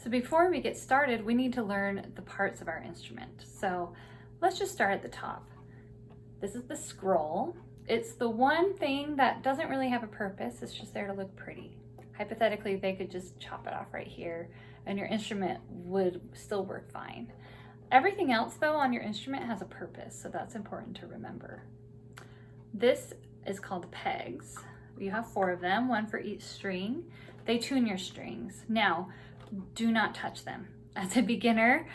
So before we get started, we need to learn the parts of our instrument. So let's just start at the top. This is the scroll. It's the one thing that doesn't really have a purpose. It's just there to look pretty. Hypothetically, they could just chop it off right here and your instrument would still work fine. Everything else though on your instrument has a purpose, so that's important to remember. This is called pegs. You have 4 of them, 1 for each string. They tune your strings. Now, do not touch them. As a beginner,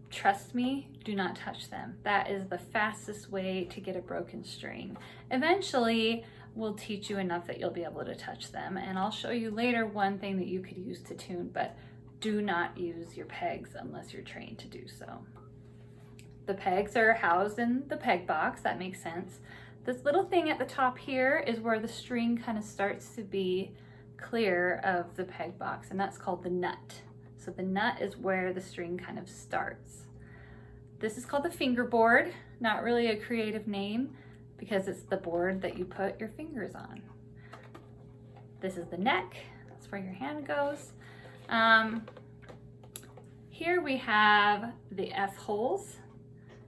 trust me, do not touch them. That is the fastest way to get a broken string. Eventually, we'll teach you enough that you'll be able to touch them, and I'll show you later one thing that you could use to tune, but do not use your pegs unless you're trained to do so. The pegs are housed in the peg box, that makes sense. This little thing at the top here is where the string kind of starts to be clear of the peg box, and that's called the nut. So the nut is where the string kind of starts. This is called the fingerboard, not really a creative name because it's the board that you put your fingers on. This is the neck, that's where your hand goes. Here we have the F holes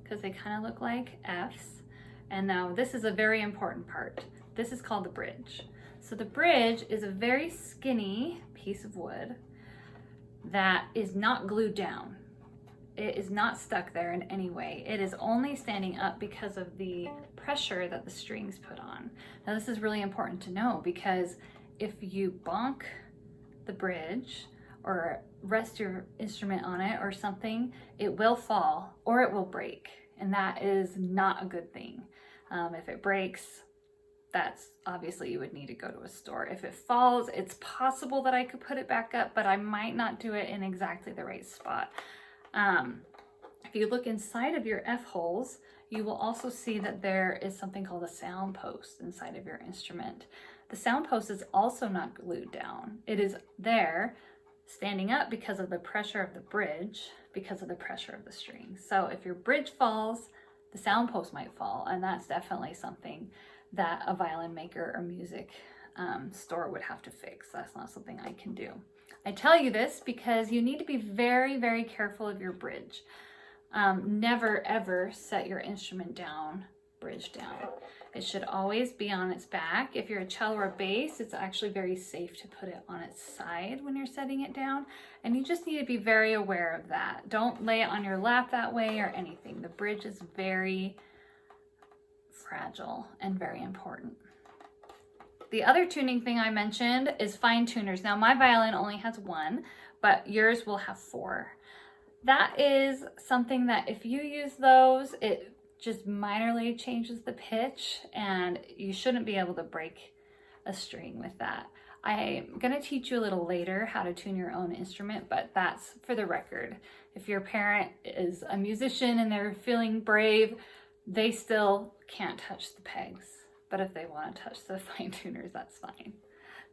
because they kind of look like F's. And now this is a very important part. This is called the bridge. So the bridge is a very skinny piece of wood that is not glued down. It is not stuck there in any way. It is only standing up because of the pressure that the strings put on. Now this is really important to know because if you bonk the bridge or rest your instrument on it or something, it will fall or it will break. And that is not a good thing. If it breaks, that's obviously you would need to go to a store. If it falls, it's possible that I could put it back up, but I might not do it in exactly the right spot. If you look inside of your F holes, you will also see that there is something called a sound post inside of your instrument. The sound post is also not glued down. It is there standing up because of the pressure of the bridge, because of the pressure of the strings. So if your bridge falls, the sound post might fall, and that's definitely something that a violin maker or music store would have to fix. That's not something I can do. I tell you this because you need to be very, very careful of your bridge. Never ever set your instrument down, bridge down. It should always be on its back. If you're a cello or bass, it's actually very safe to put it on its side when you're setting it down. And you just need to be very aware of that. Don't lay it on your lap that way or anything. The bridge is very fragile and very important. The other tuning thing I mentioned is fine tuners. Now my violin only has 1, but yours will have 4. That is something that if you use those, it just minorly changes the pitch and you shouldn't be able to break a string with that. I'm going to teach you a little later how to tune your own instrument, but that's for the record. If your parent is a musician and they're feeling brave, they still can't touch the pegs. But if they want to touch the fine tuners, that's fine.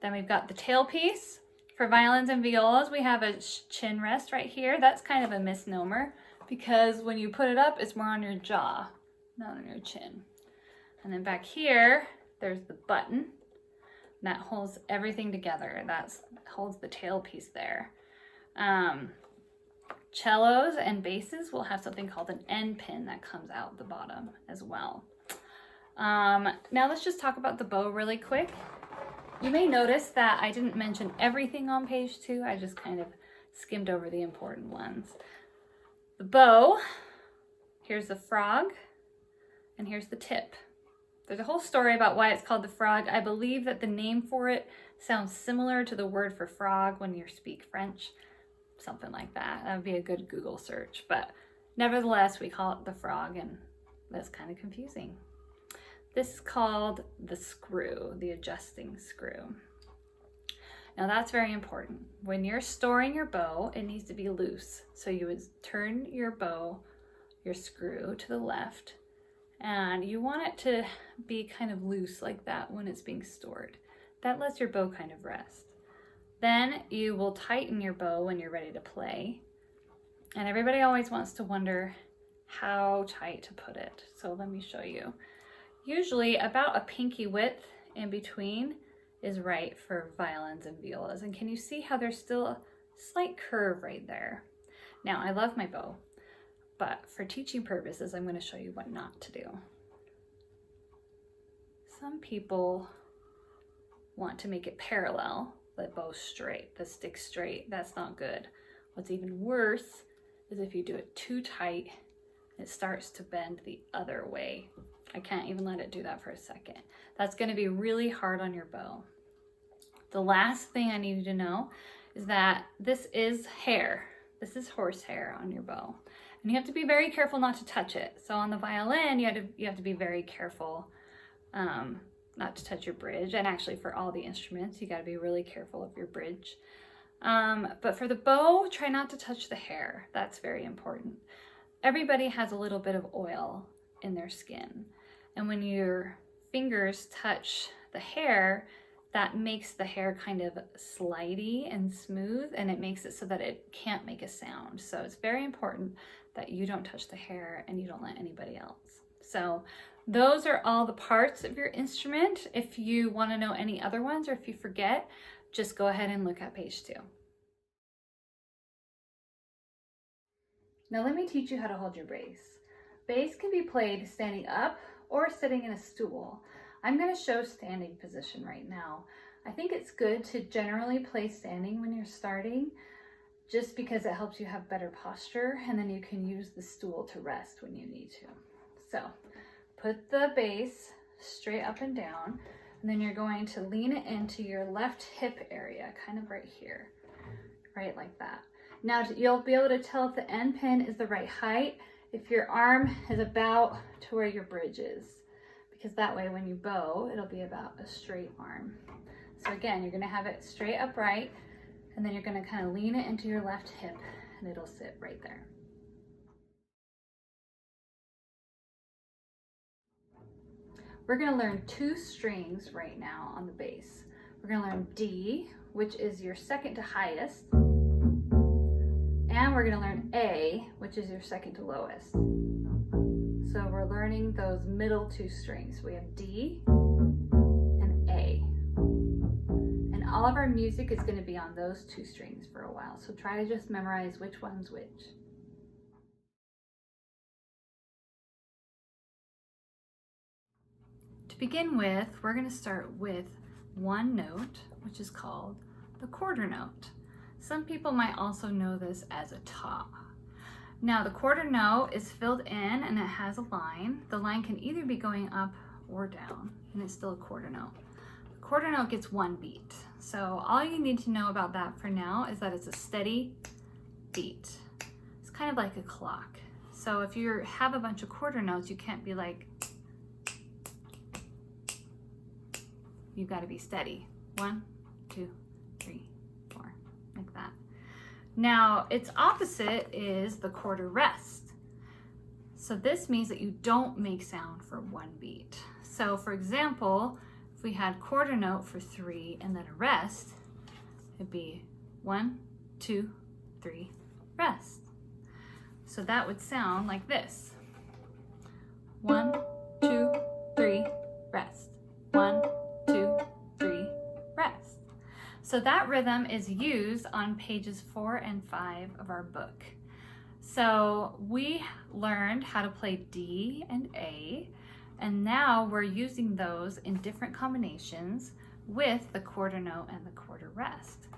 Then we've got the tailpiece. For violins and violas, we have a chin rest right here. That's kind of a misnomer because when you put it up, it's more on your jaw, not on your chin. And then back here, there's the button that holds everything together. That holds the tailpiece there. Cellos and basses will have something called an end pin that comes out the bottom as well. Now let's just talk about the bow really quick. You may notice that I didn't mention everything on page 2. I just kind of skimmed over the important ones. The bow, here's the frog, and here's the tip. There's a whole story about why it's called the frog. I believe that the name for it sounds similar to the word for frog when you speak French. Something like that. That would be a good Google search. But nevertheless, we call it the frog, and that's kind of confusing. This is called the screw, the adjusting screw. Now that's very important. When you're storing your bow, it needs to be loose. So you would turn your bow, your screw to the left, and you want it to be kind of loose like that when it's being stored. That lets your bow kind of rest. Then you will tighten your bow when you're ready to play. And everybody always wants to wonder how tight to put it. So let me show you. Usually about a pinky width in between is right for violins and violas. And can you see how there's still slight curve right there. Now, I love my bow, but for teaching purposes, I'm going to show you what not to do. Some people want to make it parallel, the bow straight, the stick straight. That's not good. What's even worse is if you do it too tight, it starts to bend the other way. I can't even let it do that for a second. That's going to be really hard on your bow. The last thing I need you to know is that this is hair. This is horsehair on your bow. And you have to be very careful not to touch it. So on the violin, you have to be very careful not to touch your bridge. And actually for all the instruments, you got to be really careful of your bridge. But for the bow, try not to touch the hair. That's very important. Everybody has a little bit of oil in their skin. And when your fingers touch the hair, that makes the hair kind of slidey and smooth, and it makes it so that it can't make a sound. So it's very important that you don't touch the hair and you don't let anybody else. So those are all the parts of your instrument. If you want to know any other ones or if you forget, just go ahead and look at page 2. Now let me teach you how to hold your bass. Bass can be played standing up or sitting in a stool. I'm going to show standing position right now. I think it's good to generally play standing when you're starting, just because it helps you have better posture, and then you can use the stool to rest when you need to. So put the bass straight up and down, and then you're going to lean it into your left hip area, kind of right here, right like that. Now you'll be able to tell if the end pin is the right height, if your arm is about to where your bridge is. Because that way when you bow, it'll be about a straight arm. So again, you're gonna have it straight upright, and then you're gonna kind of lean it into your left hip, and it'll sit right there. We're gonna learn 2 strings right now on the bass. We're gonna learn D, which is your second to highest, and we're gonna learn A, which is your second to lowest. So we're learning those middle 2 strings. We have D and A. And all of our music is going to be on those 2 strings for a while. So try to just memorize which one's which. To begin with, we're going to start with one note, which is called the quarter note. Some people might also know this as a top. Now the quarter note is filled in and it has a line. The line can either be going up or down, and it's still a quarter note. The quarter note gets 1 beat. So all you need to know about that for now is that it's a steady beat. It's kind of like a clock. So if you have a bunch of quarter notes, you can't be like, you've got to be steady. 1, 2, 3, 4, like that. Now, its opposite is the quarter rest. So this means that you don't make sound for 1 beat. So for example, if we had quarter note for 3 and then a rest, it'd be 1, 2, 3, rest. So that would sound like this. 1, 2, 3, rest. 1, 2, 3, rest. So that rhythm is used on pages 4 and 5 of our book. So we learned how to play D and A, and now we're using those in different combinations with the quarter note and the quarter rest.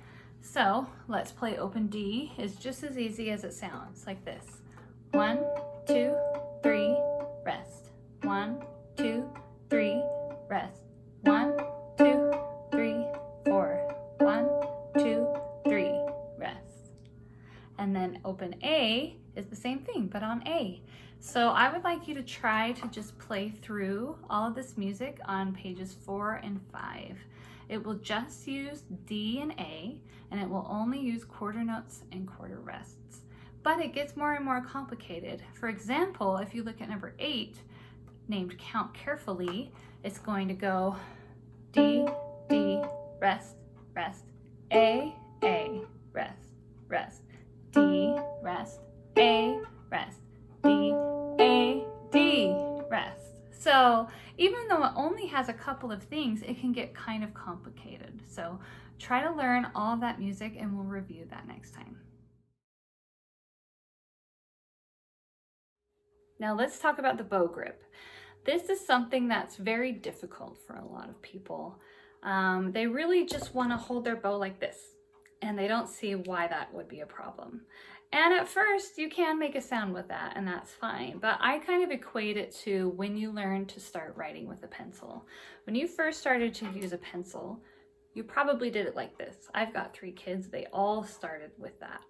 So let's play open D. It's just as easy as it sounds, like this. 1, 2, 3, rest. 1, 2, 3, rest. 1, 2, 3, 4. 1, 2, 3, rest. And then open A is the same thing, but on A. So I would like you to try to just play through all of this music on pages 4 and 5. It will just use D and A, and it will only use quarter notes and quarter rests. But it gets more and more complicated. For example, if you look at number 8, named Count Carefully, it's going to go D, D, rest, rest, A, rest, rest, D, rest, A, rest, D, A, D, rest. So even though it only has a couple of things, it can get kind of complicated. So try to learn all of that music and we'll review that next time. Now let's talk about the bow grip. This is something that's very difficult for a lot of people. They really just want to hold their bow like this, and they don't see why that would be a problem. And at first you can make a sound with that, and that's fine, but I kind of equate it to when you learn to start writing with a pencil. When you first started to use a pencil, you probably did it like this. I've got 3 kids, they all started with that.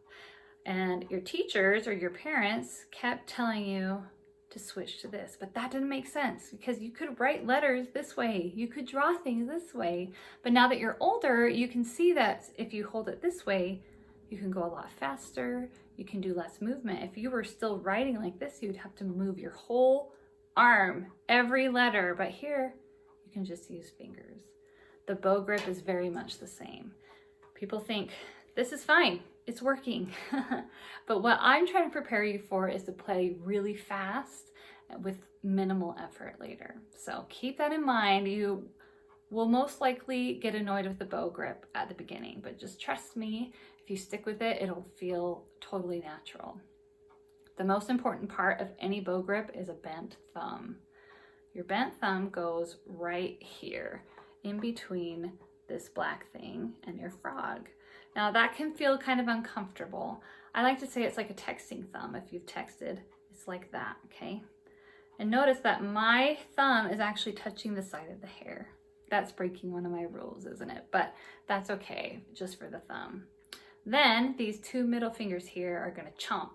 And your teachers or your parents kept telling you to switch to this, but that didn't make sense because you could write letters this way, you could draw things this way, but now that you're older, you can see that if you hold it this way, you can go a lot faster, you can do less movement. If you were still writing like this, you'd have to move your whole arm, every letter, but here you can just use fingers. The bow grip is very much the same. People think, this is fine, it's working. But what I'm trying to prepare you for is to play really fast with minimal effort later. So keep that in mind. You will most likely get annoyed with the bow grip at the beginning, but just trust me, if you stick with it, it'll feel totally natural. The most important part of any bow grip is a bent thumb. Your bent thumb goes right here, in between this black thing and your frog. Now that can feel kind of uncomfortable. I like to say it's like a texting thumb. If you've texted, it's like that, okay? And notice that my thumb is actually touching the side of the hair. That's breaking one of my rules, isn't it? But that's okay, just for the thumb. Then these 2 middle fingers here are gonna chomp.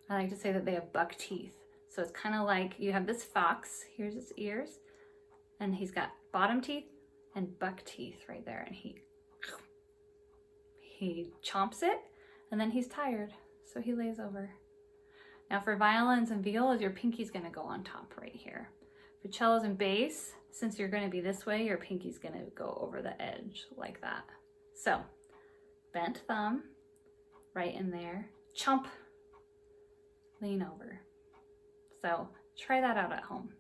I like to say that they have buck teeth. So it's kind of like you have this fox, here's his ears, and he's got bottom teeth and buck teeth right there, and he chomps it, and then he's tired, so he lays over. Now for violins and violas, your pinky's gonna go on top right here. For cellos and bass, since you're gonna be this way, your pinky's gonna go over the edge like that. So, bent thumb, right in there, chomp, lean over. So try that out at home.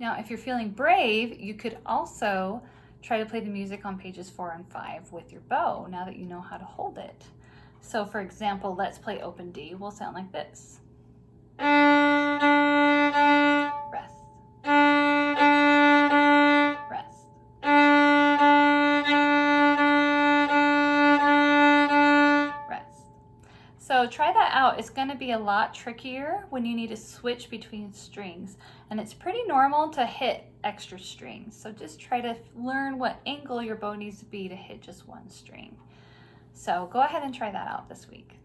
Now, if you're feeling brave, you could also try to play the music on pages 4 and 5 with your bow, now that you know how to hold it. So for example, let's play open D. We'll sound like this. Rest. Rest. Rest. So try that out. It's going to be a lot trickier when you need to switch between strings, and it's pretty normal to hit extra strings. So just try to learn what angle your bow needs to be to hit just one string. So go ahead and try that out this week.